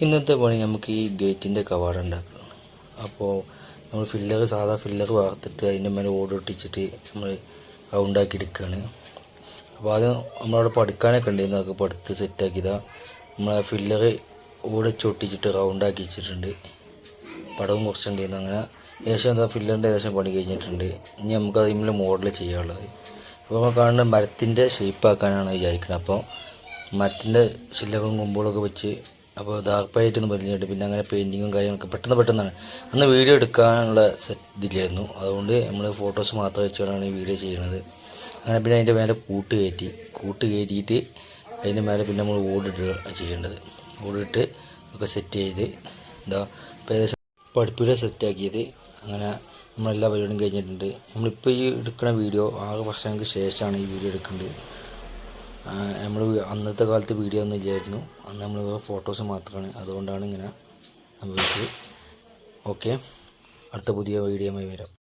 ഇന്നത്തെ പണി നമുക്ക് ഈ ഗേറ്റിൻ്റെ കവാടം ഉണ്ടാക്കണം. അപ്പോൾ നമ്മൾ സാധാ ഫില്ലർ വാർത്തിട്ട് അതിൻ്റെ മേലെ ഓട് ഒട്ടിച്ചിട്ട് നമ്മൾ റൗണ്ടാക്കി എടുക്കുകയാണ്. അപ്പോൾ അത് നമ്മളവിടെ പഠിക്കാനൊക്കെ ഉണ്ടായിരുന്നു. അതൊക്കെ പഠിത്ത് സെറ്റാക്കിയതാണ്. നമ്മൾ ഫില്ലർ ഓട് ഒട്ടിച്ചിട്ട് റൗണ്ടാക്കി വെച്ചിട്ടുണ്ട്. പടവും കുറച്ചുണ്ടായിരുന്നു. അങ്ങനെ ഏകദേശം എന്താ ഫില്ലറിൻ്റെ ഏകദേശം പണി കഴിഞ്ഞിട്ടുണ്ട്. ഇനി നമുക്ക് അതിന്മേൽ മോഡൽ ചെയ്യാനുള്ളത്. അപ്പോൾ നമ്മൾ കാണുന്ന മരത്തിൻ്റെ ഷേപ്പാക്കാനാണ് വിചാരിക്കുന്നത്. അപ്പോൾ മരത്തിൻ്റെ ചില്ലകളും കൊമ്പുകളൊക്കെ വെച്ച് അപ്പോൾ ഡാർപ്പായിട്ടൊന്ന് വലിഞ്ഞിട്ട് പിന്നെ അങ്ങനെ പെയിൻറ്റിങ്ങും കാര്യങ്ങളൊക്കെ പെട്ടെന്നാണ്. അന്ന് വീഡിയോ എടുക്കാനുള്ള ഇതില്ലായിരുന്നു. അതുകൊണ്ട് നമ്മൾ ഫോട്ടോസ് മാത്രം വെച്ചുകൊണ്ടാണ് ഈ വീഡിയോ ചെയ്യുന്നത്. അങ്ങനെ പിന്നെ അതിൻ്റെ മേലെ കൂട്ട് കയറ്റിയിട്ട് അതിൻ്റെ മേലെ പിന്നെ നമ്മൾ ഓടിടുക ചെയ്യേണ്ടത്. ഓടിട്ട് ഒക്കെ സെറ്റ് ചെയ്ത് ഇപ്പോൾ ഏകദേശം പഠിപ്പിൽ സെറ്റാക്കിയത്. അങ്ങനെ നമ്മളെല്ലാ പരിപാടിയും കഴിഞ്ഞിട്ടുണ്ട്. നമ്മളിപ്പോൾ ഈ എടുക്കുന്ന വീഡിയോ 6 വർഷങ്ങൾക്ക് ശേഷമാണ് ഈ വീഡിയോ എടുക്കേണ്ടത്. നമ്മൾ അന്നത്തെ കാലത്ത് വീഡിയോ ഒന്നും ഇല്ലായിരുന്നു. അന്ന് നമ്മൾ ഫോട്ടോസ് മാത്രമാണ്. അതുകൊണ്ടാണ് ഇങ്ങനെ സംഭവിച്ചത്. ഓക്കെ, അടുത്ത പുതിയ വീഡിയോയുമായി വരാം.